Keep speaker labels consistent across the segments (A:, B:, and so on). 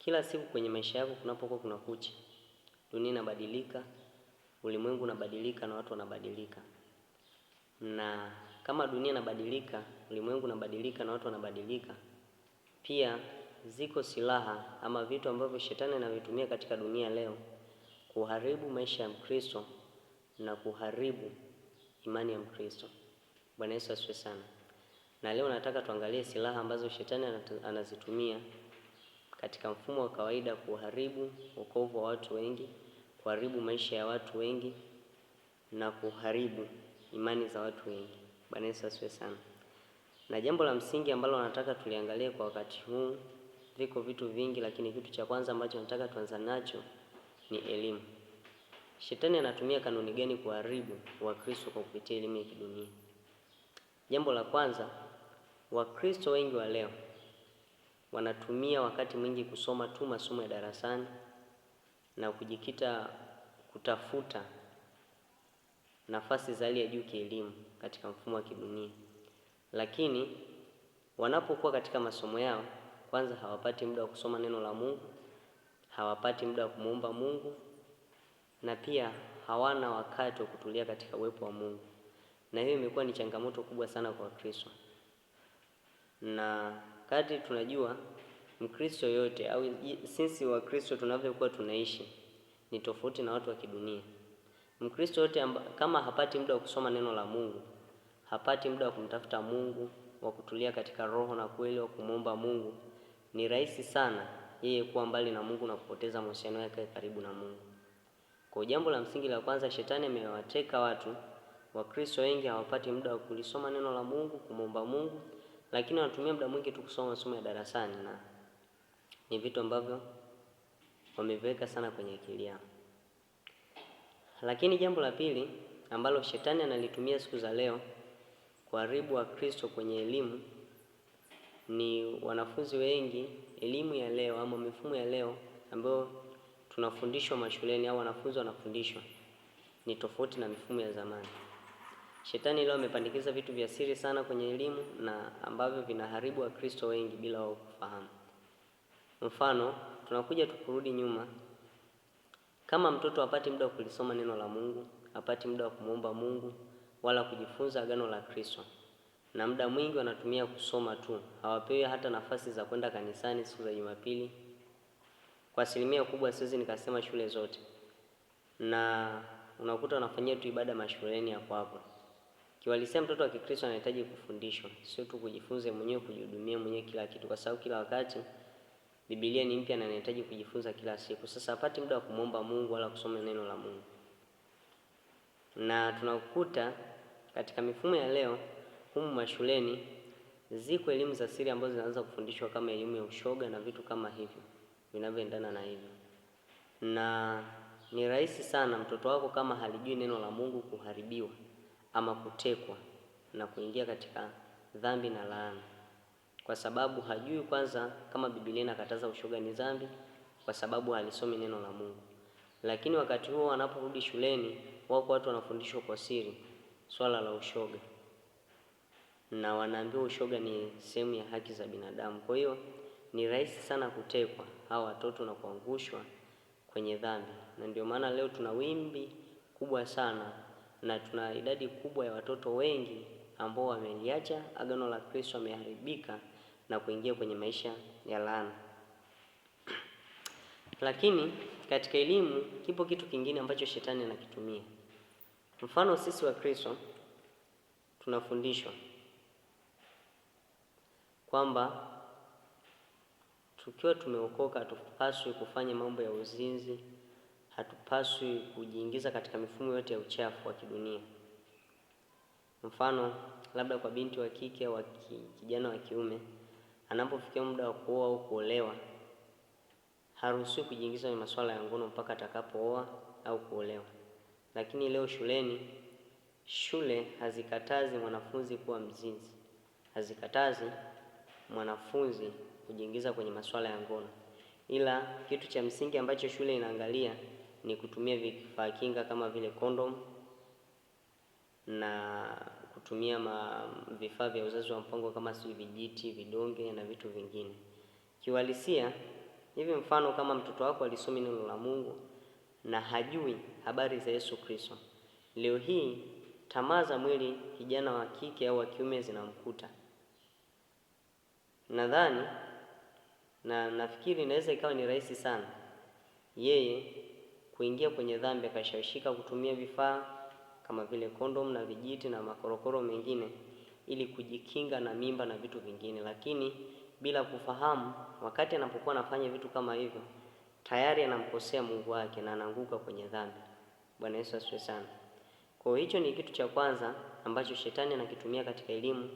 A: Kila siku kwenye maisha yako kunapokuwa kuna kucha, dunia inabadilika, ulimwengu unabadilika na watu wanabadilika. Na kama dunia inabadilika, ulimwengu unabadilika na watu wanabadilika, pia ziko silaha ama vitu ambavyo shetani anavitumia katika dunia leo kuharibu maisha ya Mkristo na kuharibu imani ya Mkristo. Bwana Yesu asifiwe sana. Na leo nataka tuangalie silaha ambazo shetani anazitumia katika mfumo wa kawaida kuharibu wokovu wa watu wengi, kuharibu maisha ya watu wengi na kuharibu imani za watu wengi. Bwana Yesu asifiwe sana. Na jambo la msingi ambalo nataka tuliangalie kwa wakati huu, viko vitu vingi, lakini kitu cha kwanza ambacho nataka tuanze nacho ni elimu. Shetani anatumia kanuni gani kuharibu Wakristo kwa kupitia elimu ya kidunia? Jambo la kwanza, Wakristo wengi wa leo wanatumia wakati mwingi kusoma tu masomo ya darasani na kujikita kutafuta nafasi za hali ya juu kielimu katika mfumo wa kidunia. Lakini wanapokuwa katika masomo yao, kwanza hawapati muda wa kusoma neno la Mungu, hawapati muda wa kumuomba Mungu, na pia hawana wakati wa kutulia katika uwepo wa Mungu. Na hiyo imekuwa ni changamoto kubwa sana kwa Wakristo. Na kadri tunajua Mkristo yote au sisi Wakristo tunavyokuwa tunaishi ni tofauti na watu wa kidunia. Mkristo yote kama hapati muda wa kusoma neno la Mungu, hapati muda wa kumtafuta Mungu, wa kutulia katika roho na kweli, wa kumuomba Mungu, ni rahisi sana yeye kuwa mbali na Mungu na kupoteza mahusiano yake karibu na Mungu. Kwa jambo la msingi la kwanza, shetani amewateka watu. Wakristo wengi hawapati muda wa kulisoma neno la Mungu, kumuomba Mungu, lakini wanatumia muda mwingi tu kusoma masomo ya darasani, na ni vitu ambavyo wameviweka sana kwenye akili yao. Lakini jambo la pili ambalo shetani analitumia siku za leo kuharibu Wakristo kwenye elimu ni wanafunzi wengi. Elimu ya leo ama mifumo ya leo ambayo tunafundishwa mashuleni au wanafunzi wanafundishwa ni tofauti na mifumo ya zamani. Shetani leo amepandikiza vitu vya siri sana kwenye elimu na ambavyo vinaharibu Wakristo wengi bila wao kufahamu. Mfano, tunakuja tukurudi nyuma. Kama mtoto hapati muda wa kulisoma neno la Mungu, hapati muda wa kumuomba Mungu wala kujifunza agano la Kristo, na muda mwingi wanatumia kusoma tu, hawapewi hata nafasi za kwenda kanisani siku za Jumapili. Kwa asilimia kubwa siwezi nikasema shule zote, na unakuta wanafanyia tu ibada mashuleni hapo. Kiwalisia mtoto wa Kikristo anahitaji kufundishwa, sio tu kujifunza mwenyewe, kujihudumia mwenyewe kila kitu, kwa sababu kila wakati Biblia ni mpya na anahitaji kujifunza kila siku. Sasa hapati muda wa kumuomba Mungu wala kusoma neno la Mungu. Na tunakuta katika mifumo ya leo humu mashuleni ziko elimu za siri ambazo zinaanza kufundishwa kama elimu ya ushoga na vitu kama hivyo vinavyoendana na hivyo. Na ni rahisi sana mtoto wako kama halijui neno la Mungu kuharibiwa ama kutekwa na kuingia katika dhambi na laana, kwa sababu hajui kwanza kama Biblia inakataza ushoga ni dhambi, kwa sababu halisomi neno la Mungu. Lakini wakati huo wanaporudi shuleni, wako watu wanafundishwa kwa siri swala la ushoga, na wanaambiwa ushoga ni sehemu ya haki za binadamu. Kwa hiyo ni rahisi sana kutekwa hao watoto na kuangushwa kwenye dhambi. Na ndio maana leo tuna wimbi kubwa sana na tuna idadi kubwa ya watoto wengi ambao wameliacha agano la Kristo, wameharibika na kuingia kwenye maisha ya laana. Lakini katika elimu kipo kitu kingine ambacho shetani anakitumia. Mfano, sisi wa Kristo tunafundishwa kwamba tukiwa tumeokoka hatupaswi kufanya mambo ya uzinzi, hatupaswi kujiingiza katika mifumo yote ya uchafu wa kidunia. Mfano, labda kwa binti wa kike au kijana wa kiume anapofikia muda wa kuoa au kuolewa, haruhusiwi kujiingiza kwenye masuala ya ngono mpaka atakapooa au kuolewa. Lakini leo shule hazikatazi mwanafunzi kuwa mzinzi, hazikatazi mwanafunzi kujiingiza kwenye masuala ya ngono, ila kitu cha msingi ambacho shule inaangalia ni kutumia vifaa kinga kama vile kondom na kutumia vifaa vya uzazi wa mpango kama vijiti, vidonge na vitu vingine. Kiuhalisia Hivi mfano kama mtoto wako alisomi neno la Mungu na hajui habari za Yesu Kristo, leo hii tamaa za mwili, kijana wa kike au wa kiume, zinamkuta, nadhani na nafikiri inaweza ikawa ni rahisi sana yeye kuingia kwenye dhambi, akashawishika kutumia vifaa kama vile kondom na vijiti na makorokoro mengine ili kujikinga na mimba na vitu vingine, lakini bila kufahamu, wakati anapokuwa anafanya vitu kama hivyo, tayari anamkosea Mungu wake na anaanguka kwenye dhambi. Bwana Yesu asifiwe sana. Kwa hicho ni kitu cha kwanza ambacho shetani anakitumia katika elimu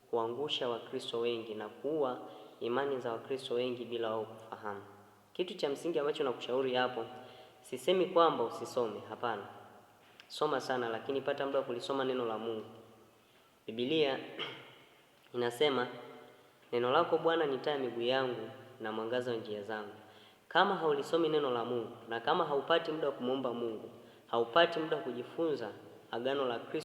A: kuangusha Wakristo wengi na kuua imani za Wakristo wengi bila wao kufahamu. Kitu cha msingi ambacho nakushauri hapo, sisemi kwamba usisome, hapana. Soma sana, lakini pata muda wa kulisoma neno la Mungu. Biblia inasema, neno lako Bwana ni taa ya miguu yangu na mwangaza wa njia zangu. Kama haulisomi neno la Mungu na kama haupati muda wa kumuomba Mungu, haupati muda wa kujifunza agano la Kristo